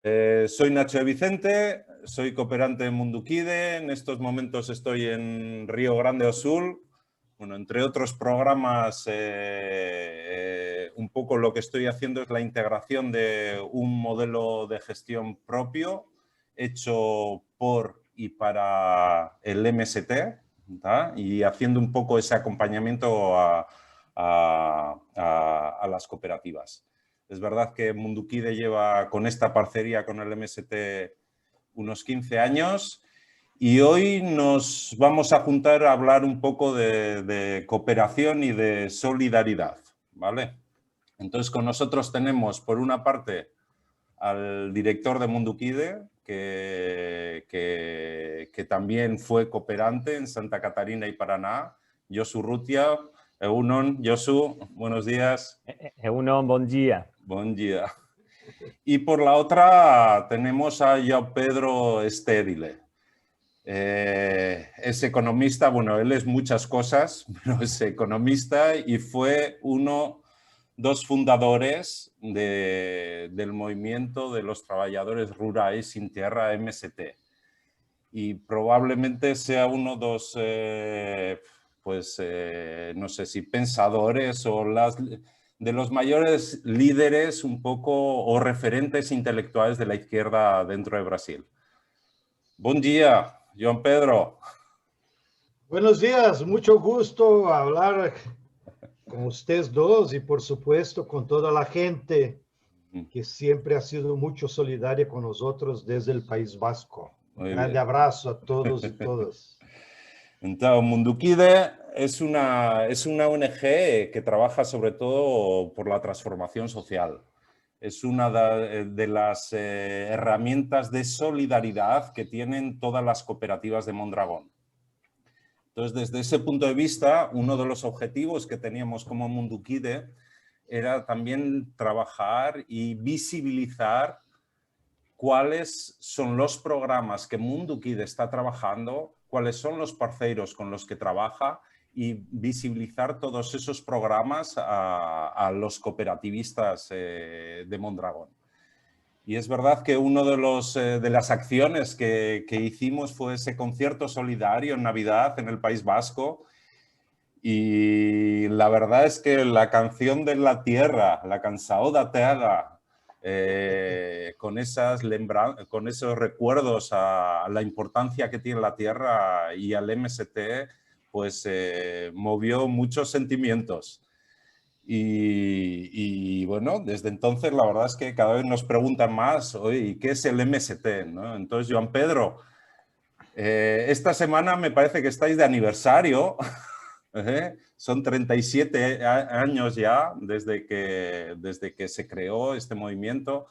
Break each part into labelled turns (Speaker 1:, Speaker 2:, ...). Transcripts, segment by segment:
Speaker 1: Soy Nacho de Vicente, soy cooperante de Munduquide. En estos momentos estoy en Río Grande do Sul. Bueno, entre otros programas, un poco lo que estoy haciendo es la integración de un modelo de gestión propio hecho por y para el MST, ¿tá? Y haciendo un poco ese acompañamiento a las cooperativas. Es verdad que Munduquide lleva con esta parcería con el MST unos 15 años y hoy nos vamos a juntar a hablar un poco de cooperación y de solidaridad, ¿vale? Entonces con nosotros tenemos por una parte al director de Munduquide, que también fue cooperante en Santa Catarina y Paraná, Josu Rutia. Egunon, Josu, buenos días.
Speaker 2: Egunon, buen día.
Speaker 1: Buen día. Y por la otra tenemos a João Pedro Stedile. Es economista, bueno, él es muchas cosas, pero es economista y fue dos fundadores del movimiento de los trabajadores rurales sin tierra, MST. Y probablemente sea uno de los, no sé si pensadores o de los mayores líderes un poco o referentes intelectuales de la izquierda dentro de Brasil. Buen día, João Pedro.
Speaker 3: Buenos días, mucho gusto hablar con ustedes dos y por supuesto con toda la gente que siempre ha sido mucho solidaria con nosotros desde el País Vasco. Un grande abrazo a todos y todas.
Speaker 1: Entonces, Munduquide es una ONG que trabaja sobre todo por la transformación social. Es una de las herramientas de solidaridad que tienen todas las cooperativas de Mondragón. Entonces, desde ese punto de vista, uno de los objetivos que teníamos como Munduquide era también trabajar y visibilizar cuáles son los programas que Munduquide está trabajando, cuáles son los parceiros con los que trabaja y visibilizar todos esos programas a los cooperativistas de Mondragón. Y es verdad que una de las acciones que hicimos fue ese concierto solidario en Navidad en el País Vasco. Y la verdad es que la canción de la tierra, la Canção da Terra, con esos recuerdos a la importancia que tiene la tierra y al MST, pues movió muchos sentimientos. Y bueno, desde entonces la verdad es que cada vez nos preguntan más, oye, ¿qué es el MST? ¿No? Entonces, João Pedro, esta semana me parece que estáis de aniversario. Son 37 años ya desde que se creó este movimiento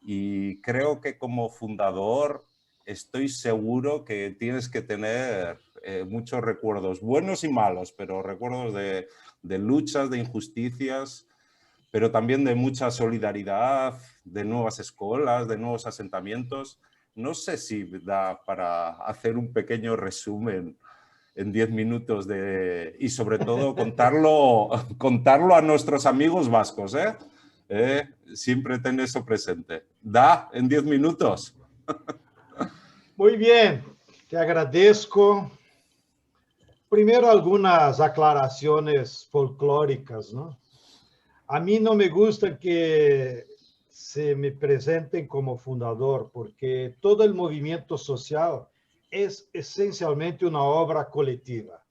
Speaker 1: y creo que como fundador estoy seguro que tienes que tener muchos recuerdos, buenos y malos, pero recuerdos de luchas, de injusticias, pero también de mucha solidaridad, de nuevas escuelas, de nuevos asentamientos. No sé si da para hacer un pequeño resumen en 10 minutos y sobre todo contarlo a nuestros amigos vascos, siempre ten eso presente. ¿Da en 10 minutos?
Speaker 3: Muy bien, te agradezco. Primero algunas aclaraciones folclóricas, ¿no? A mí no me gusta que se me presenten como fundador, porque todo el movimiento social es esencialmente una obra colectiva.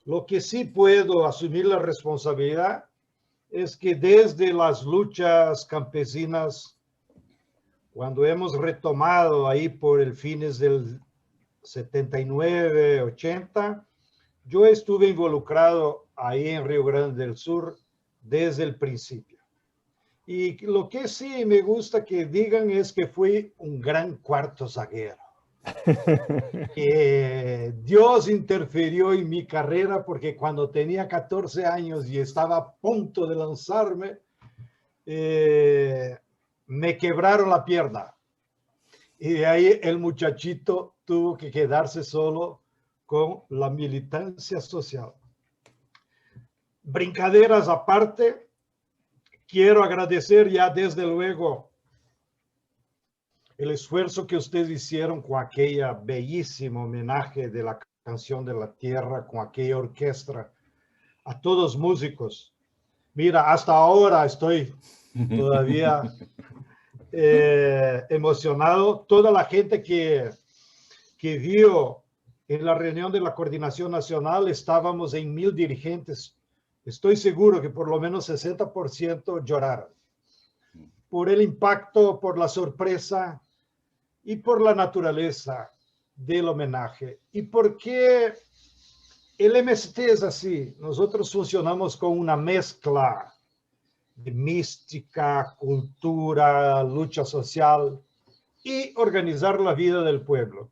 Speaker 3: Lo que sí puedo asumir la responsabilidad es que desde las luchas campesinas, cuando hemos retomado ahí por el fines del 79, 80, yo estuve involucrado ahí en Río Grande del Sur desde el principio. Y lo que sí me gusta que digan es que fui un gran cuarto zaguero. Que Dios interfirió en mi carrera porque cuando tenía 14 años y estaba a punto de lanzarme, me quebraron la pierna. Y de ahí el muchachito tuvo que quedarse solo con la militancia social. Brincaderas aparte, quiero agradecer ya desde luego el esfuerzo que ustedes hicieron con aquella bellísima homenaje de la canción de la tierra, con aquella orquesta, a todos los músicos. Mira, hasta ahora estoy todavía emocionado. Toda la gente que vio en la reunión de la Coordinación Nacional, estábamos en 1000 dirigentes. Estoy seguro que por lo menos 60% lloraron por el impacto, por la sorpresa y por la naturaleza del homenaje. ¿Y por qué el MST es así? Nosotros funcionamos con una mezcla de mística, cultura, lucha social y organizar la vida del pueblo.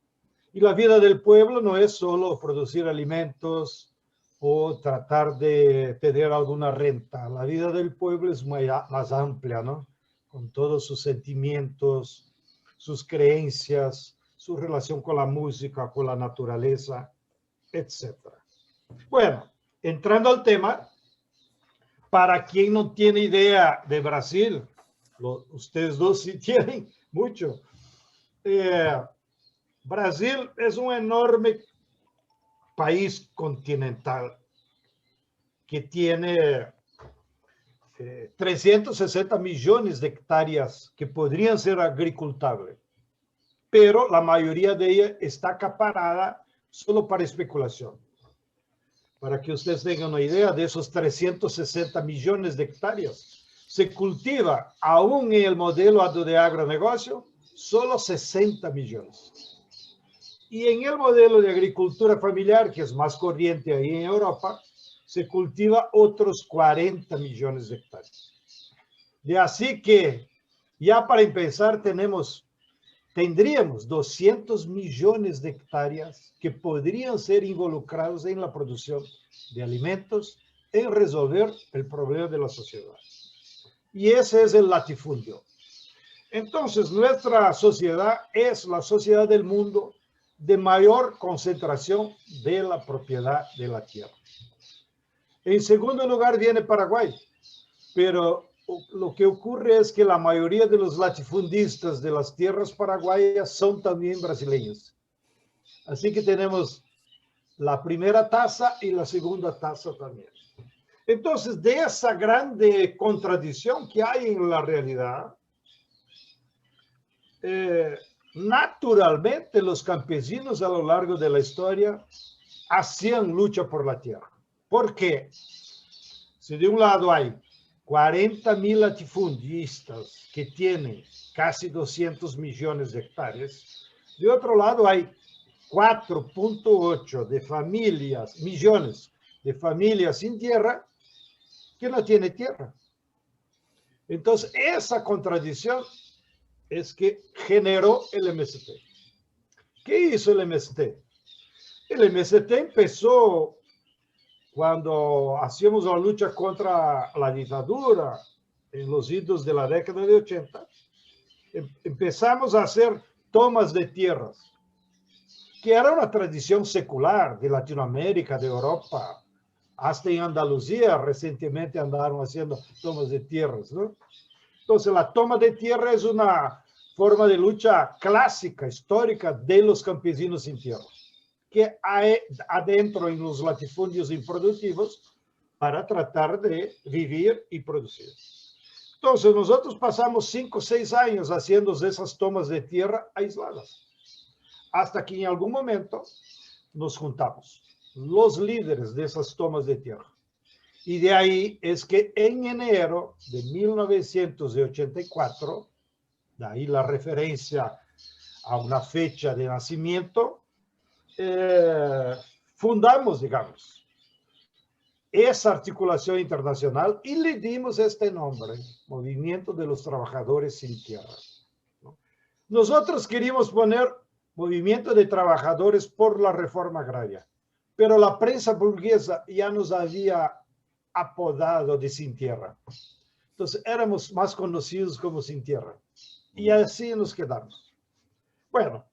Speaker 3: Y la vida del pueblo no es solo producir alimentos o tratar de tener alguna renta. La vida del pueblo es más amplia, ¿no? Con todos sus sentimientos, sus creencias, su relación con la música, con la naturaleza, etc. Bueno, entrando al tema, para quien no tiene idea de Brasil, ustedes dos sí tienen mucho. Brasil es un enorme país continental que tiene 360 millones de hectáreas que podrían ser agricultables, pero la mayoría de ellas está acaparada solo para especulación. Para que ustedes tengan una idea, de esos 360 millones de hectáreas, se cultiva, aún en el modelo de agronegocio, solo 60 millones. Y en el modelo de agricultura familiar, que es más corriente ahí en Europa, se cultiva otros 40 millones de hectáreas. De así que, ya para empezar, tendríamos 200 millones de hectáreas que podrían ser involucrados en la producción de alimentos, en resolver el problema de la sociedad. Y ese es el latifundio. Entonces, nuestra sociedad es la sociedad del mundo de mayor concentración de la propiedad de la tierra. En segundo lugar viene Paraguay, pero lo que ocurre es que la mayoría de los latifundistas de las tierras paraguayas son también brasileños. Así que tenemos la primera tasa y la segunda tasa también. Entonces, de esa grande contradicción que hay en la realidad, naturalmente los campesinos a lo largo de la historia hacían lucha por la tierra. ¿Por qué? Si de un lado hay 40.000 latifundistas que tienen casi 200 millones de hectáreas, de otro lado hay 4.8 de familias, millones de familias sin tierra que no tienen tierra. Entonces, esa contradicción es que generó el MST. ¿Qué hizo el MST? El MST empezó cuando hacíamos la lucha contra la dictadura en los idos de la década de 80, empezamos a hacer tomas de tierras, que era una tradición secular de Latinoamérica, de Europa, hasta en Andalucía recientemente andaron haciendo tomas de tierras, ¿no? Entonces, la toma de tierra es una forma de lucha clásica, histórica de los campesinos sin tierra, que hay adentro en los latifundios improductivos para tratar de vivir y producir. Entonces, nosotros pasamos 5 o 6 años haciendo esas tomas de tierra aisladas, hasta que en algún momento nos juntamos, los líderes de esas tomas de tierra. Y de ahí es que en enero de 1984, de ahí la referencia a una fecha de nacimiento, fundamos, digamos, esa articulación internacional y le dimos este nombre, Movimiento de los Trabajadores Sin Tierra. Nosotros queríamos poner Movimiento de Trabajadores por la Reforma Agraria, pero la prensa burguesa ya nos había apodado de Sin Tierra. Entonces éramos más conocidos como Sin Tierra. Y así nos quedamos. Bueno,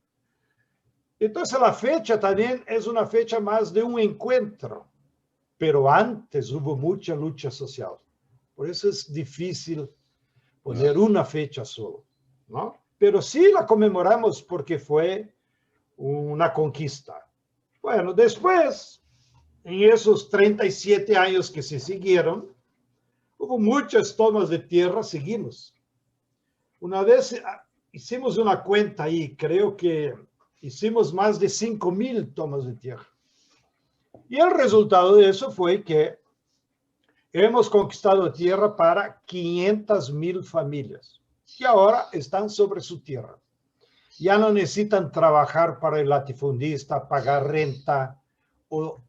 Speaker 3: entonces la fecha también es una fecha más de un encuentro, pero antes hubo mucha lucha social. Por eso es difícil poner una fecha solo, ¿no? pero sí la conmemoramos porque fue una conquista. Bueno, después, en esos 37 años que se siguieron, hubo muchas tomas de tierra, seguimos. Una vez hicimos una cuenta ahí, creo que hicimos más de 5,000 tomas de tierra. Y el resultado de eso fue que hemos conquistado tierra para 500,000 familias que ahora están sobre su tierra. Ya no necesitan trabajar para el latifundista, pagar renta o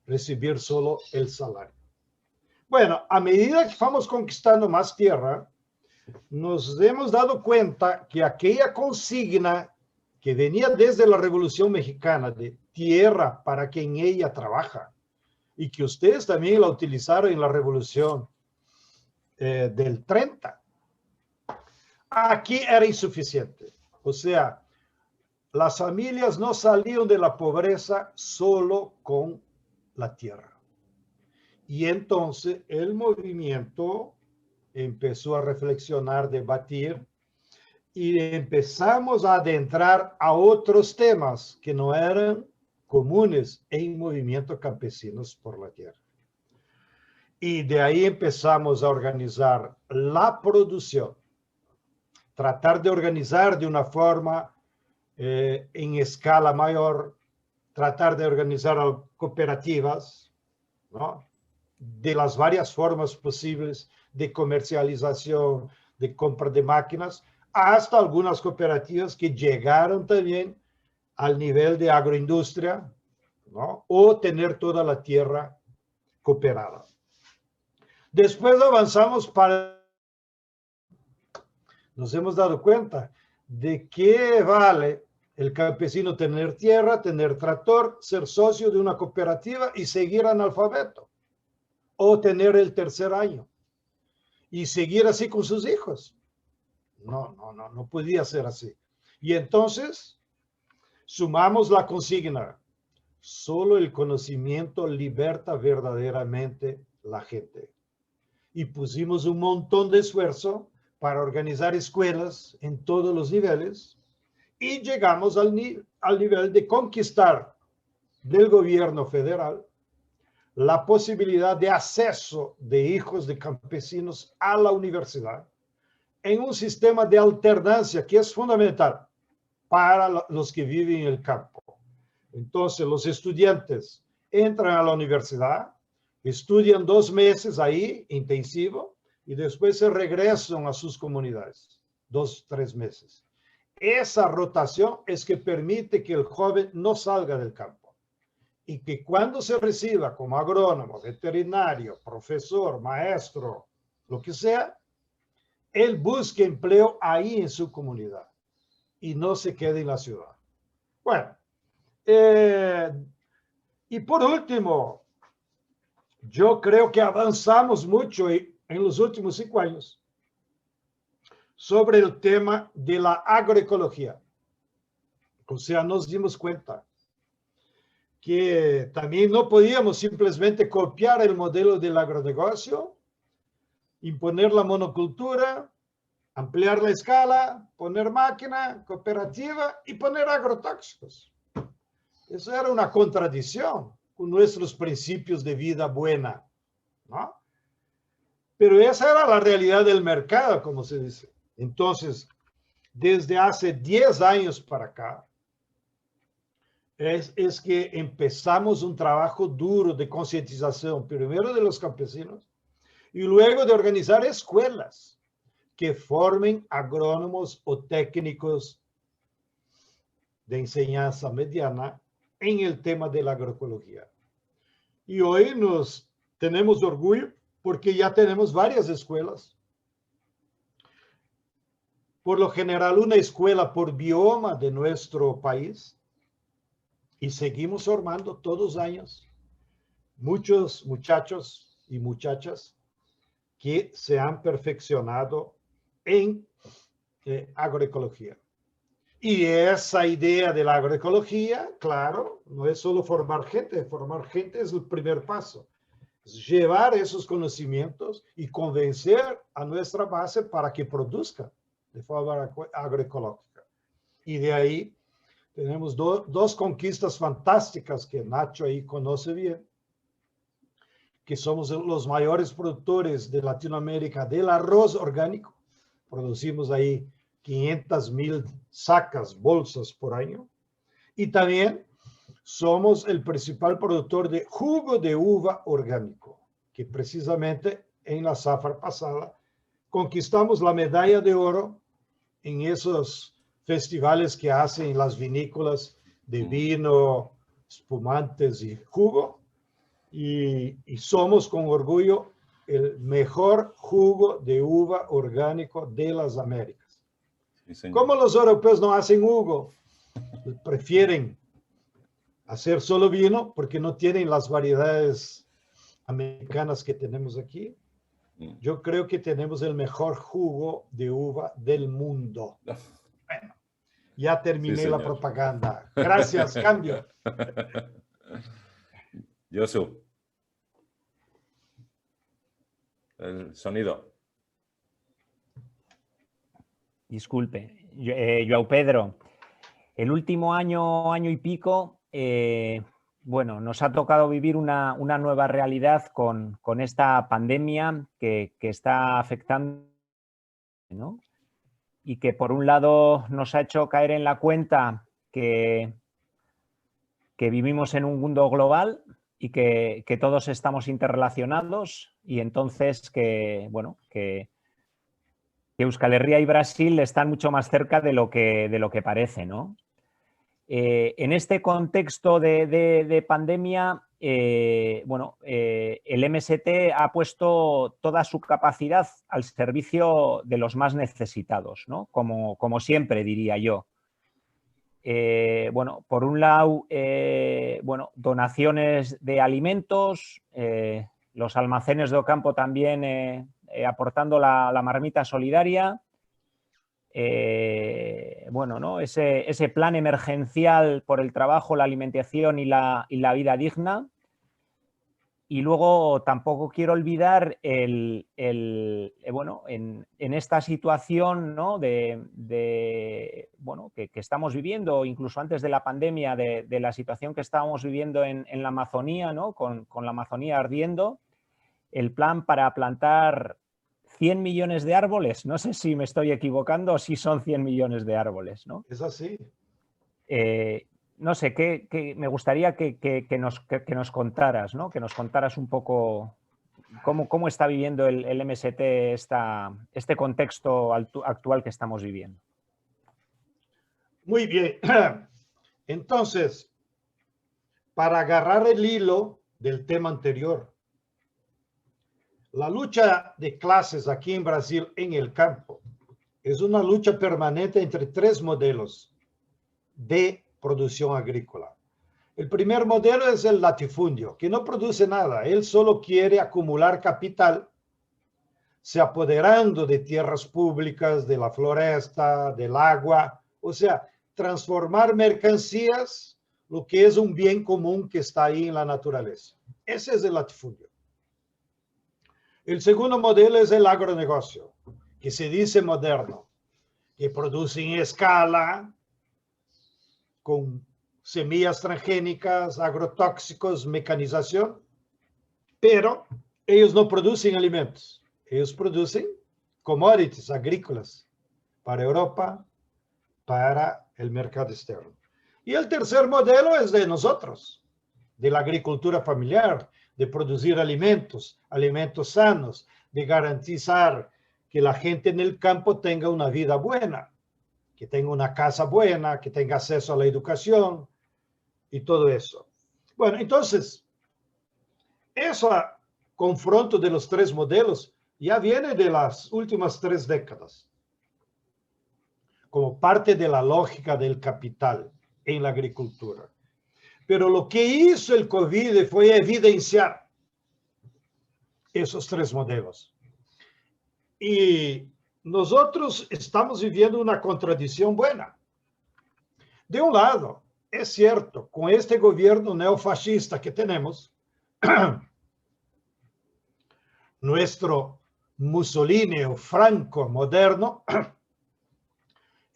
Speaker 3: recibir solo el salario. Bueno, a medida que vamos conquistando más tierra, nos hemos dado cuenta que aquella consigna que venía desde la Revolución Mexicana de tierra para quien ella trabaja, y que ustedes también la utilizaron en la Revolución del 30, aquí era insuficiente. O sea, las familias no salían de la pobreza solo con la tierra. Y entonces el movimiento empezó a reflexionar, debatir, y empezamos a adentrar a otros temas que no eran comunes en movimientos campesinos por la tierra. Y de ahí empezamos a organizar la producción, tratar de organizar de una forma en escala mayor, tratar de organizar cooperativas, ¿no? De las varias formas posibles de comercialización, de compra de máquinas, hasta algunas cooperativas que llegaron también al nivel de agroindustria, ¿no? O tener toda la tierra cooperada. Después avanzamos para... Nos hemos dado cuenta de qué vale el campesino tener tierra, tener tractor, ser socio de una cooperativa y seguir analfabeto, o tener el tercer año y seguir así con sus hijos. No podía ser así. Y entonces sumamos la consigna: solo el conocimiento liberta verdaderamente la gente. Y pusimos un montón de esfuerzo para organizar escuelas en todos los niveles, y llegamos al nivel de conquistar del gobierno federal la posibilidad de acceso de hijos de campesinos a la universidad en un sistema de alternancia que es fundamental para los que viven en el campo. Entonces, los estudiantes entran a la universidad, estudian 2 meses ahí, intensivo, y después se regresan a sus comunidades, 2, 3 meses. Esa rotación es que permite que el joven no salga del campo, y que cuando se reciba como agrónomo, veterinario, profesor, maestro, lo que sea, él busque empleo ahí en su comunidad y no se quede en la ciudad. Bueno, y por último, yo creo que avanzamos mucho en los últimos 5 años sobre el tema de la agroecología. O sea, nos dimos cuenta que también no podíamos simplemente copiar el modelo del agronegocio, imponer la monocultura, ampliar la escala, poner máquina, cooperativa y poner agrotóxicos. Eso era una contradicción con nuestros principios de vida buena, ¿no? Pero esa era la realidad del mercado, como se dice. Entonces, desde hace 10 años para acá, es que empezamos un trabajo duro de concientización, primero de los campesinos, y luego de organizar escuelas que formen agrónomos o técnicos de enseñanza mediana en el tema de la agroecología. Y hoy tenemos orgullo porque ya tenemos varias escuelas. Por lo general, una escuela por bioma de nuestro país. Y seguimos formando todos los años muchos muchachos y muchachas que se han perfeccionado en agroecología. Y esa idea de la agroecología, claro, no es solo formar gente es el primer paso. Es llevar esos conocimientos y convencer a nuestra base para que produzca de forma agroecológica. Y de ahí tenemos dos conquistas fantásticas que Nacho ahí conoce bien, que somos los mayores productores de Latinoamérica del arroz orgánico. Producimos ahí 500,000 sacas, bolsas por año. Y también somos el principal productor de jugo de uva orgánico, que precisamente en la zafra pasada conquistamos la medalla de oro en esos festivales que hacen las vinícolas de vino, espumantes y jugo. Y somos con orgullo el mejor jugo de uva orgánico de las Américas. Sí, como los europeos no hacen jugo, prefieren hacer solo vino porque no tienen las variedades americanas que tenemos aquí. Yo creo que tenemos el mejor jugo de uva del mundo. Bueno, ya terminé sí, la propaganda. Gracias, cambio.
Speaker 1: Josu. El sonido.
Speaker 2: Disculpe, Joao Pedro. El último año y pico, bueno, nos ha tocado vivir una nueva realidad con esta pandemia que está afectando, ¿no? Y que por un lado nos ha hecho caer en la cuenta que vivimos en un mundo global y que todos estamos interrelacionados, y entonces bueno, que Euskal Herria y Brasil están mucho más cerca de lo que parece, ¿no? En este contexto de pandemia, bueno, el MST ha puesto toda su capacidad al servicio de los más necesitados, ¿no? Como siempre, diría yo. Bueno, por un lado, bueno, donaciones de alimentos, los almacenes de Ocampo también aportando la marmita solidaria. Bueno, ¿no? Ese plan emergencial por el trabajo, la alimentación y la vida digna. Y luego tampoco quiero olvidar bueno, en esta situación, ¿no? Bueno, que estamos viviendo, incluso antes de la pandemia, de la situación que estábamos viviendo en la Amazonía, ¿no? Con la Amazonía ardiendo, el plan para plantar 100 millones de árboles. No sé si me estoy equivocando o si son 100 millones de árboles, ¿no?
Speaker 3: Es así.
Speaker 2: No sé, me gustaría que nos contaras, ¿no? Que nos contaras un poco cómo está viviendo el MST este contexto actual que estamos viviendo.
Speaker 3: Muy bien. Entonces, para agarrar el hilo del tema anterior, la lucha de clases aquí en Brasil, en el campo, es una lucha permanente entre tres modelos de producción agrícola. El primer modelo es el latifundio, que no produce nada. Él solo quiere acumular capital, se apoderando de tierras públicas, de la floresta, del agua, o sea, transformar mercancías, lo que es un bien común que está ahí en la naturaleza. Ese es el latifundio. El segundo modelo es el agronegocio, que se dice moderno, que produce en escala, con semillas transgénicas, agrotóxicos, mecanización, pero ellos no producen alimentos, ellos producen commodities agrícolas para Europa, para el mercado externo. Y el tercer modelo es de nosotros, de la agricultura familiar, de producir alimentos sanos, de garantizar que la gente en el campo tenga una vida buena, que tenga una casa buena, que tenga acceso a la educación y todo eso. Bueno, entonces, ese confronto de los tres modelos ya viene de las últimas 3 décadas, como parte de la lógica del capital en la agricultura. Pero lo que hizo el COVID fue evidenciar esos tres modelos. Y nosotros estamos viviendo una contradicción buena. De un lado, es cierto, con este gobierno neofascista que tenemos, nuestro Mussolini o Franco moderno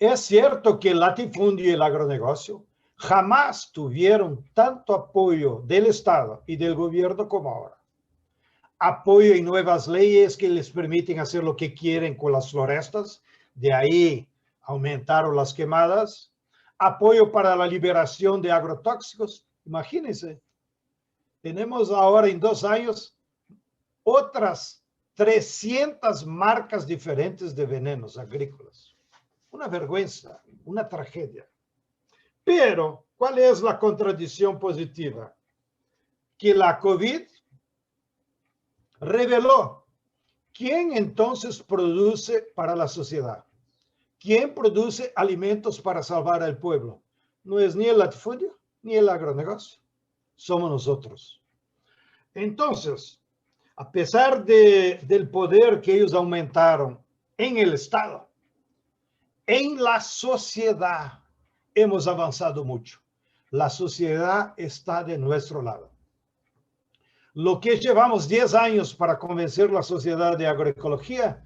Speaker 3: Es cierto que el latifundio y el agronegocio jamás tuvieron tanto apoyo del Estado y del gobierno como ahora. Apoyo en nuevas leyes que les permiten hacer lo que quieren con las florestas, de ahí aumentaron las quemadas. Apoyo para la liberación de agrotóxicos. Imagínense, tenemos ahora en 2 años otras 300 marcas diferentes de venenos agrícolas. Una vergüenza, una tragedia. Pero, ¿cuál es la contradicción positiva? Que la COVID reveló quién entonces produce para la sociedad. ¿Quién produce alimentos para salvar al pueblo? No es ni el latifundio ni el agronegocio. Somos nosotros. Entonces, a pesar del poder que ellos aumentaron en el Estado, en la sociedad hemos avanzado mucho. La sociedad está de nuestro lado. Lo que llevamos 10 años para convencer a la sociedad de agroecología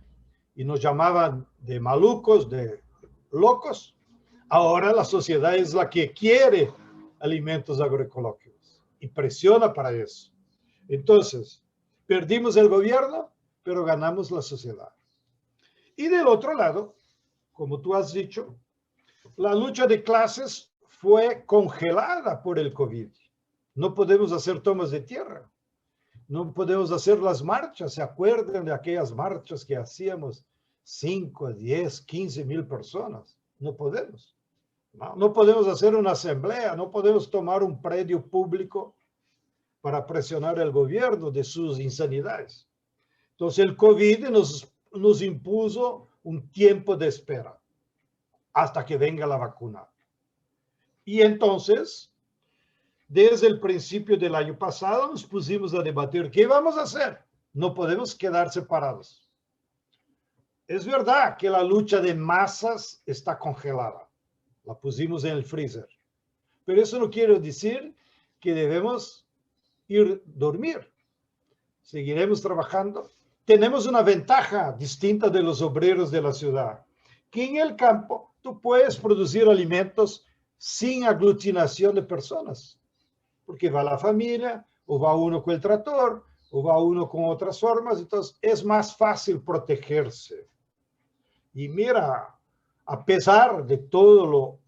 Speaker 3: y nos llamaban de malucos, de locos, ahora la sociedad es la que quiere alimentos agroecológicos y presiona para eso. Entonces, perdimos el gobierno, pero ganamos la sociedad. Y del otro lado, como tú has dicho, la lucha de clases fue congelada por el COVID. No podemos hacer tomas de tierra. No podemos hacer las marchas. ¿Se acuerdan de aquellas marchas que hacíamos? 5, 10, 15 mil personas. No podemos. No podemos hacer una asamblea. No podemos tomar un predio público para presionar al gobierno de sus insanidades. Entonces el COVID nos impuso un tiempo de espera hasta que venga la vacuna. Y entonces, desde el principio del año pasado, nos pusimos a debatir qué vamos a hacer. No podemos quedar separados. Es verdad que la lucha de masas está congelada. La pusimos en el freezer. Pero eso no quiere decir que debemos ir a dormir. Seguiremos trabajando. Tenemos una ventaja distinta de los obreros de la ciudad, que en el campo tú puedes producir alimentos sin aglutinación de personas, porque va la familia, o va uno con el tractor, o va uno con otras formas, entonces es más fácil protegerse. Y mira, a pesar de todo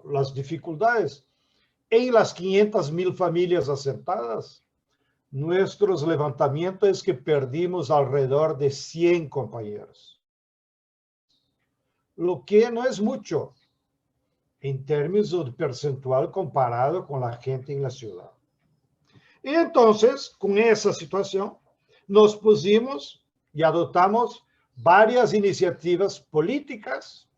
Speaker 3: las dificultades, en las 500,000 familias asentadas, nuestros levantamientos es que perdimos alrededor de 100 compañeros. Lo que no es mucho en términos de percentual comparado con la gente en la ciudad. Y entonces, con esa situación, nos pusimos y adoptamos varias iniciativas políticas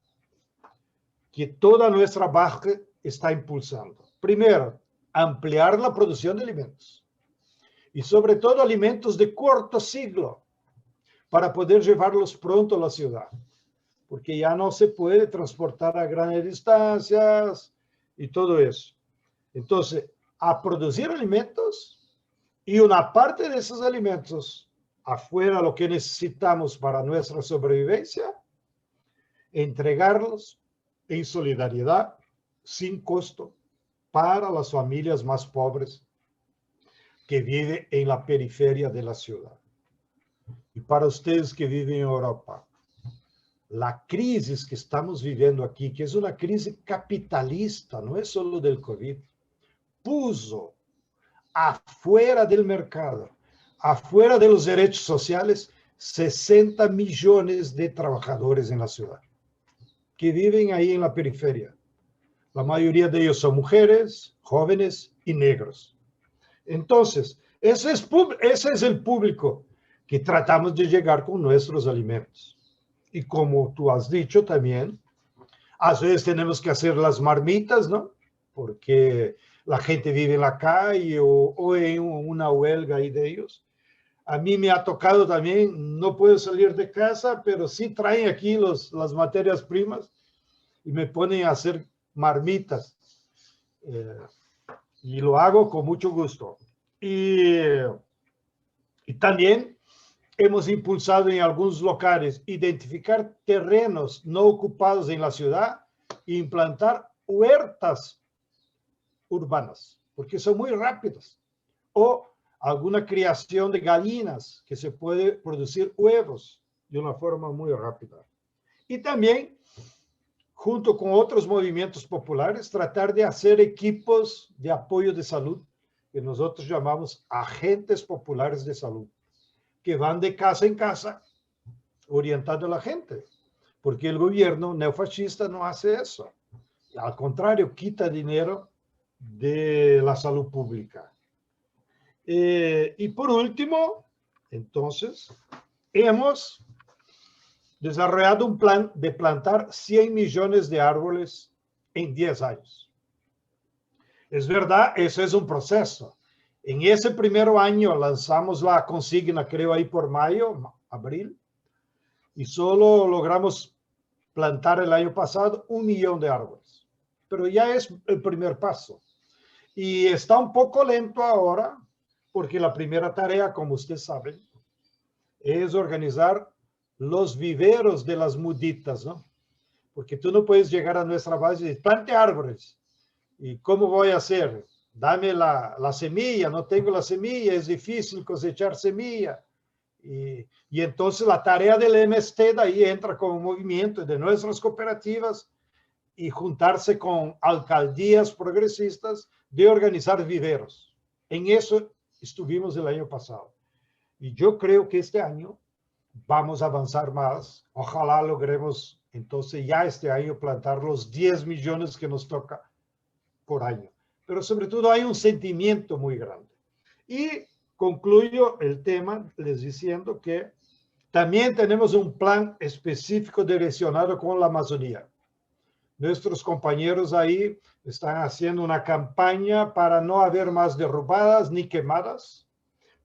Speaker 3: que toda nuestra base está impulsando. Primero, ampliar la producción de alimentos. Y sobre todo alimentos de corto ciclo, para poder llevarlos pronto a la ciudad. Porque ya no se puede transportar a grandes distancias y todo eso. Entonces, a producir alimentos y una parte de esos alimentos afuera, lo que necesitamos para nuestra sobrevivencia, entregarlos en solidaridad, sin costo, para las familias más pobres que viven en la periferia de la ciudad. Y para ustedes que viven en Europa, la crisis que estamos viviendo aquí, que es una crisis capitalista, no es solo del COVID, puso afuera del mercado, afuera de los derechos sociales, 60 millones de trabajadores en la ciudad, que viven ahí en la periferia. La mayoría de ellos son mujeres, jóvenes y negros. Entonces, ese es el público que tratamos de llegar con nuestros alimentos. Y como tú has dicho también, a veces tenemos que hacer las marmitas, ¿no? Porque la gente vive en la calle o en una huelga ahí de ellos. A mí me ha tocado también, no puedo salir de casa, pero sí traen aquí las materias primas y me ponen a hacer marmitas. Y lo hago con mucho gusto. Y también hemos impulsado en algunos locales identificar terrenos no ocupados en la ciudad e implantar huertas urbanas, porque son muy rápidas. O alguna creación de gallinas que se puede producir huevos de una forma muy rápida. Y también, junto con otros movimientos populares, tratar de hacer equipos de apoyo de salud, que nosotros llamamos agentes populares de salud, que van de casa en casa orientando a la gente, porque el gobierno neofascista no hace eso. Al contrario, quita dinero de la salud pública. Y por último, entonces, hemos desarrollado un plan de plantar 100 millones de árboles en 10 años. Es verdad, eso es un proceso. En ese primer año lanzamos la consigna, creo ahí por mayo, abril, y solo logramos plantar el año pasado 1 millón de árboles. Pero ya es el primer paso. Y está un poco lento ahora, porque la primera tarea, como ustedes saben, es organizar los viveros de las muditas, ¿no? Porque tú no puedes llegar a nuestra base y decir, plante árboles. ¿Y cómo voy a hacer? Dame la semilla, no tengo la semilla, es difícil cosechar semilla. Y entonces la tarea del MST de ahí entra como movimiento de nuestras cooperativas y juntarse con alcaldías progresistas de organizar viveros. En eso estuvimos el año pasado. Y yo creo que este año vamos a avanzar más. Ojalá logremos entonces ya este año plantar los 10 millones que nos toca por año. Pero sobre todo hay un sentimiento muy grande. Y concluyo el tema les diciendo que también tenemos un plan específico direccionado con la Amazonía. Nuestros compañeros ahí están haciendo una campaña para no haber más derrubadas ni quemadas.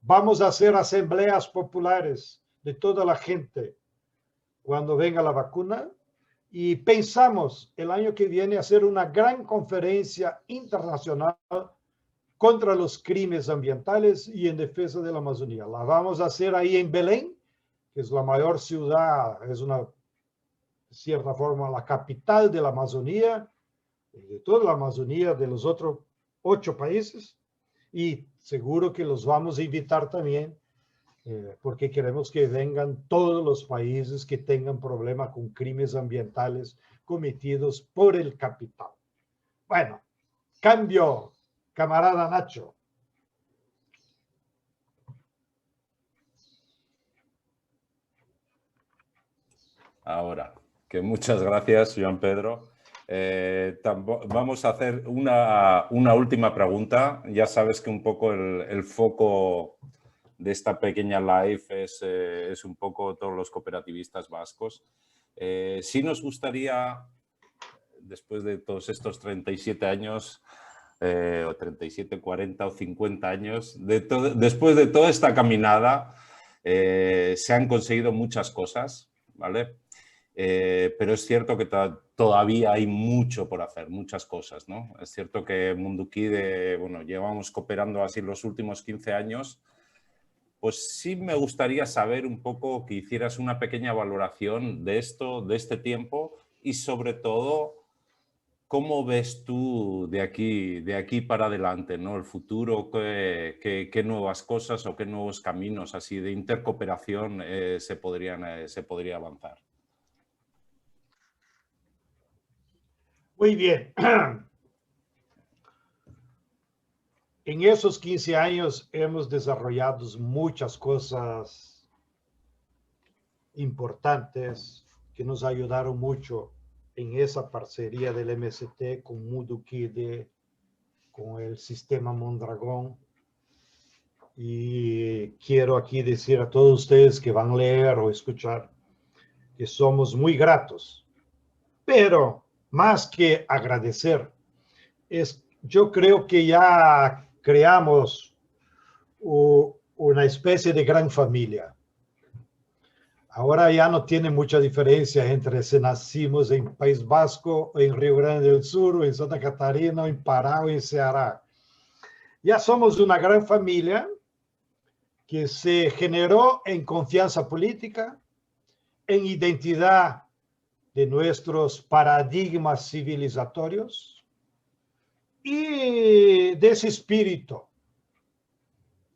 Speaker 3: Vamos a hacer asambleas populares de toda la gente cuando venga la vacuna. Y pensamos el año que viene hacer una gran conferencia internacional contra los crímenes ambientales y en defensa de la Amazonía. La vamos a hacer ahí en Belén, que es la mayor ciudad, es una, de cierta forma, la capital de la Amazonía, de toda la Amazonía, de los otros 8 países. Y seguro que los vamos a invitar también, porque queremos que vengan todos los países que tengan problema con crímenes ambientales cometidos por el capital. Bueno, cambio, camarada Nacho.
Speaker 1: Ahora, que muchas gracias, Joan Pedro. Vamos a hacer una última pregunta. Ya sabes que un poco el foco de esta pequeña live es un poco todos los cooperativistas vascos. Sí nos gustaría, después de todos estos 37 años, o 37, 40 o 50 años, después de toda esta caminada, se han conseguido muchas cosas, ¿vale? Pero es cierto que todavía hay mucho por hacer, muchas cosas, ¿no? Es cierto que Mundukide, bueno, llevamos cooperando así los últimos 15 años. Pues sí me gustaría saber un poco que hicieras una pequeña valoración de esto, de este tiempo y sobre todo, ¿cómo ves tú de aquí para adelante, ¿no? El futuro, qué nuevas cosas o qué nuevos caminos así de intercooperación se podría avanzar?
Speaker 3: Muy bien. En esos 15 años hemos desarrollado muchas cosas importantes que nos ayudaron mucho en esa parcería del MST con Mundukide, con el sistema Mondragón. Y quiero aquí decir a todos ustedes que van a leer o escuchar que somos muy gratos. Pero más que agradecer, yo creo que ya creamos una especie de gran familia. Ahora ya no tiene mucha diferencia entre si nacimos en País Vasco, o en Río Grande del Sur, o en Santa Catarina, o en Pará, o en Ceará. Ya somos una gran familia que se generó en confianza política, en identidad de nuestros paradigmas civilizatorios y de ese espíritu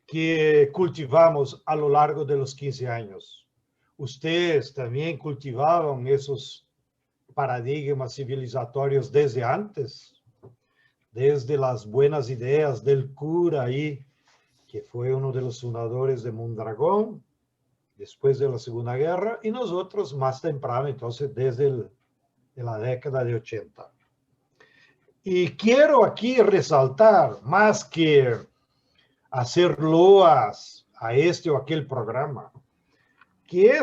Speaker 3: que cultivamos a lo largo de los 15 años. Ustedes también cultivaban esos paradigmas civilizatorios desde antes, desde las buenas ideas del cura ahí, que fue uno de los fundadores de Mondragón, después de la Segunda Guerra, y nosotros más temprano, entonces desde la década de 80. Y quiero aquí resaltar, más que hacer loas a este o aquel programa, que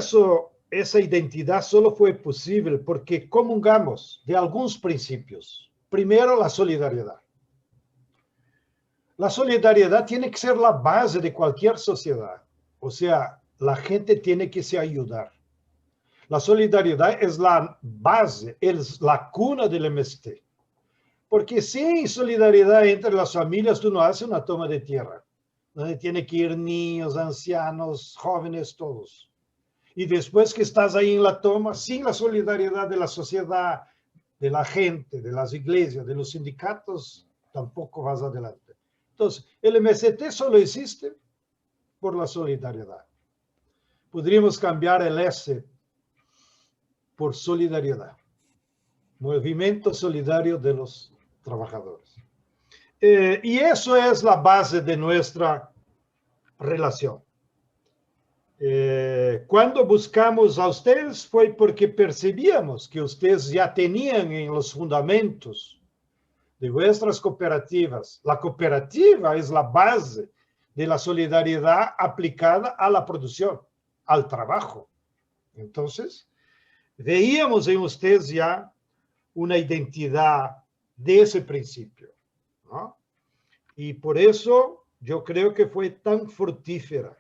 Speaker 3: esa identidad solo fue posible porque comungamos de algunos principios. Primero, la solidaridad. La solidaridad tiene que ser la base de cualquier sociedad. O sea, la gente tiene que se ayudar. La solidaridad es la base, es la cuna del MST. Porque sin solidaridad entre las familias, tú no haces una toma de tierra, donde tienen que ir niños, ancianos, jóvenes, todos. Y después que estás ahí en la toma, sin la solidaridad de la sociedad, de la gente, de las iglesias, de los sindicatos, tampoco vas adelante. Entonces, el MST solo existe por la solidaridad. Podríamos cambiar el S por solidaridad. Movimiento solidario de los trabajadores. Y eso es la base de nuestra relación. Cuando buscamos a ustedes fue porque percibíamos que ustedes ya tenían en los fundamentos de vuestras cooperativas. La cooperativa es la base de la solidaridad aplicada a la producción, al trabajo. Entonces, veíamos en ustedes ya una identidad de ese principio, ¿no? Y por eso yo creo que fue tan fructífera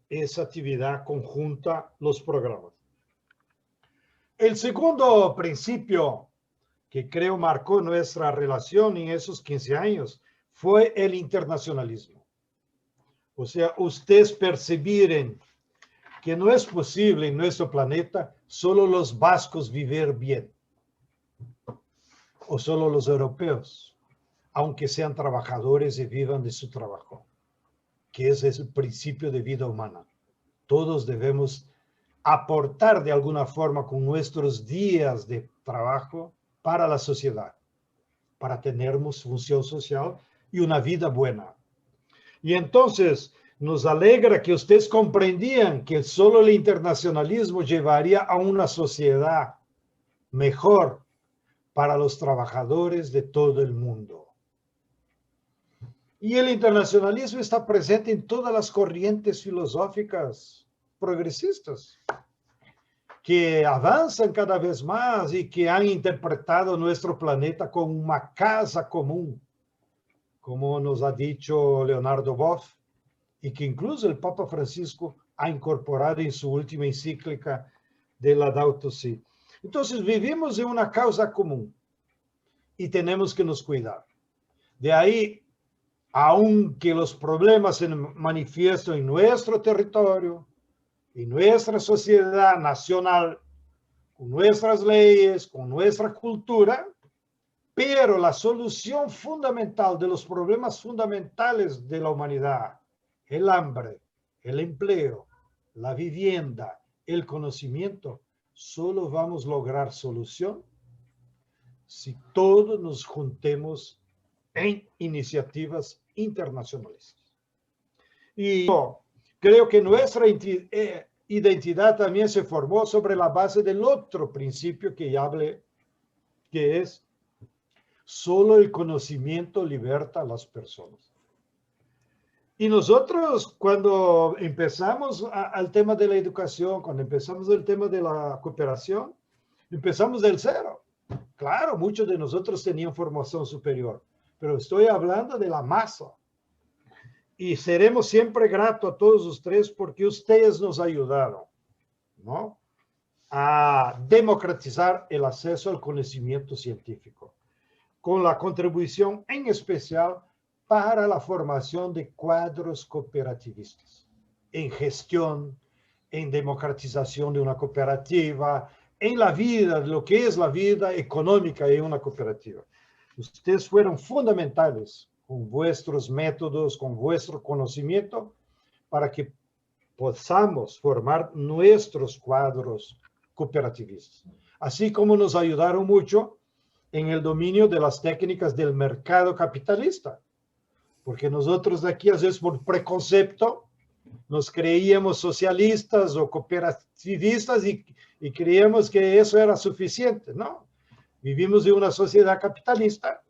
Speaker 3: esa actividad conjunta, los programas. El segundo principio que creo marcó nuestra relación en esos 15 años fue el internacionalismo. O sea, ustedes percibieron que no es posible en nuestro planeta solo los vascos vivir bien, o solo los europeos, aunque sean trabajadores y vivan de su trabajo, que ese es el principio de vida humana. Todos debemos aportar de alguna forma con nuestros días de trabajo para la sociedad, para tener función social y una vida buena. Y entonces nos alegra que ustedes comprendían que solo el internacionalismo llevaría a una sociedad mejor para los trabajadores de todo el mundo. Y el internacionalismo está presente en todas las corrientes filosóficas progresistas, que avanzan cada vez más y que han interpretado nuestro planeta como una casa común, como nos ha dicho Leonardo Boff, y que incluso el Papa Francisco ha incorporado en su última encíclica de Laudato Si. Entonces vivimos en una causa común y tenemos que nos cuidar. De ahí, aunque los problemas se manifiestan en nuestro territorio, en nuestra sociedad nacional, con nuestras leyes, con nuestra cultura, pero la solución fundamental de los problemas fundamentales de la humanidad, el hambre, el empleo, la vivienda, el conocimiento, solo vamos a lograr solución si todos nos juntemos en iniciativas internacionales. Y yo creo que nuestra identidad también se formó sobre la base del otro principio que ya hablé, que es solo el conocimiento liberta a las personas. Y nosotros cuando empezamos al tema de la educación, cuando empezamos el tema de la cooperación, empezamos del cero. Claro, muchos de nosotros tenían formación superior, pero estoy hablando de la masa. Y seremos siempre gratos a todos ustedes porque ustedes nos ayudaron, ¿no?, a democratizar el acceso al conocimiento científico, con la contribución en especial para la formación de cuadros cooperativistas. en gestión, en democratización de una cooperativa, en la vida, lo que es la vida económica en una cooperativa. Ustedes fueron fundamentales con vuestros métodos, con vuestro conocimiento, para que podamos formar nuestros cuadros cooperativistas. Así como nos ayudaron mucho en el dominio de las técnicas del mercado capitalista. Porque nosotros aquí, a veces por preconcepto, nos creíamos socialistas o cooperativistas y creíamos que eso era suficiente. No, vivimos en una sociedad capitalista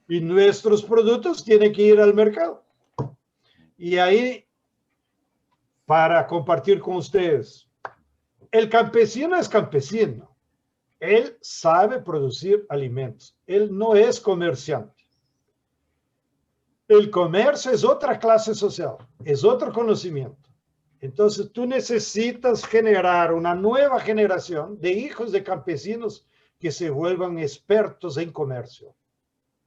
Speaker 3: y nuestros productos tienen que ir al mercado. Y ahí, para compartir con ustedes, el campesino es campesino. Él sabe producir alimentos. Él no es comerciante. El comercio es otra clase social, es otro conocimiento. Entonces, tú necesitas generar una nueva generación de hijos de campesinos que se vuelvan expertos en comercio,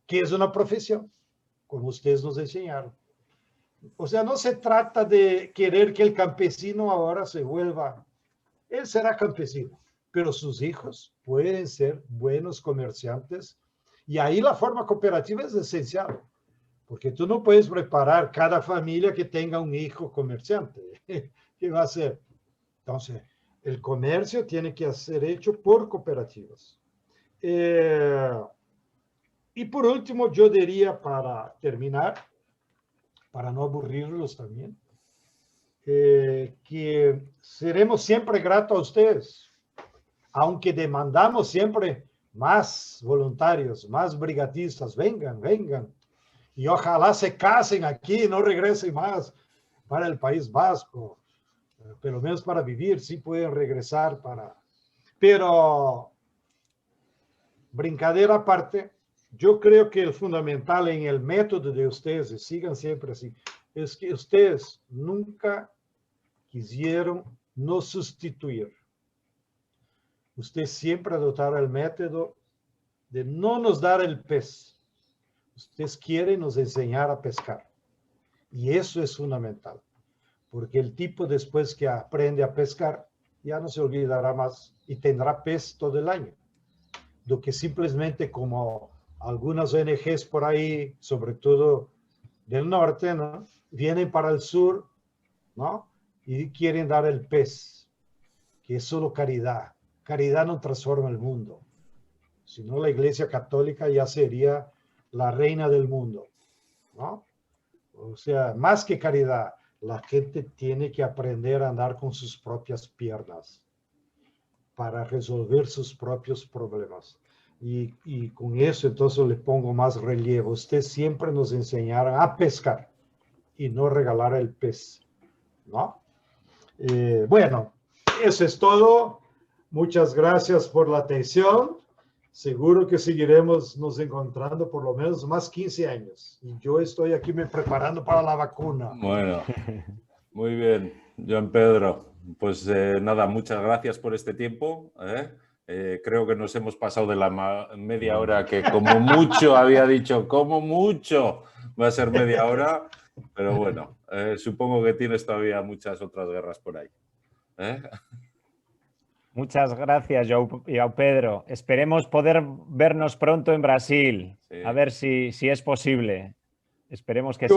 Speaker 3: que es una profesión, como ustedes nos enseñaron. O sea, no se trata de querer que el campesino ahora se vuelva, él será campesino, pero sus hijos pueden ser buenos comerciantes y ahí la forma cooperativa es esencial. Porque tú no puedes preparar cada familia que tenga un hijo comerciante. ¿Qué va a hacer? Entonces, el comercio tiene que ser hecho por cooperativas. Y por último, yo diría para terminar, para no aburrirlos también, que seremos siempre gratos a ustedes, aunque demandamos siempre más voluntarios, más brigadistas. Vengan, vengan. Y ojalá se casen aquí y no regresen más para el País Vasco. Pelo menos para vivir, sí pueden regresar para... Pero, brincadeira aparte, yo creo que el fundamental en el método de ustedes, y sigan siempre así, es que ustedes nunca quisieron nos sustituir. Ustedes siempre adoptaron el método de no nos dar el pez. Ustedes quieren nos enseñar a pescar. Y eso es fundamental. Porque el tipo después que aprende a pescar, ya no se olvidará más y tendrá pez todo el año. Lo que simplemente como algunas ONGs por ahí, sobre todo del norte, ¿no?, vienen para el sur, ¿no?, y quieren dar el pez, que es solo caridad. Caridad no transforma el mundo. Si no, la Iglesia Católica ya sería la reina del mundo, ¿no? O sea, más que caridad, la gente tiene que aprender a andar con sus propias piernas para resolver sus propios problemas. Y con eso entonces le pongo más relieve. Ustedes siempre nos enseñaron a pescar y no regalar el pez, ¿no? Bueno, eso es todo. Muchas gracias por la atención. Seguro que seguiremos nos encontrando por lo menos más 15 años. Y yo estoy aquí me preparando para la vacuna.
Speaker 1: Bueno, muy bien, Joan Pedro. Pues nada, muchas gracias por este tiempo. Creo que nos hemos pasado de la media hora que como mucho había dicho, como mucho va a ser media hora. Pero bueno, supongo que tienes todavía muchas otras guerras por ahí.
Speaker 2: Muchas gracias, João Pedro. Esperemos poder vernos pronto en Brasil. Sí. A ver si es posible. Esperemos que sí.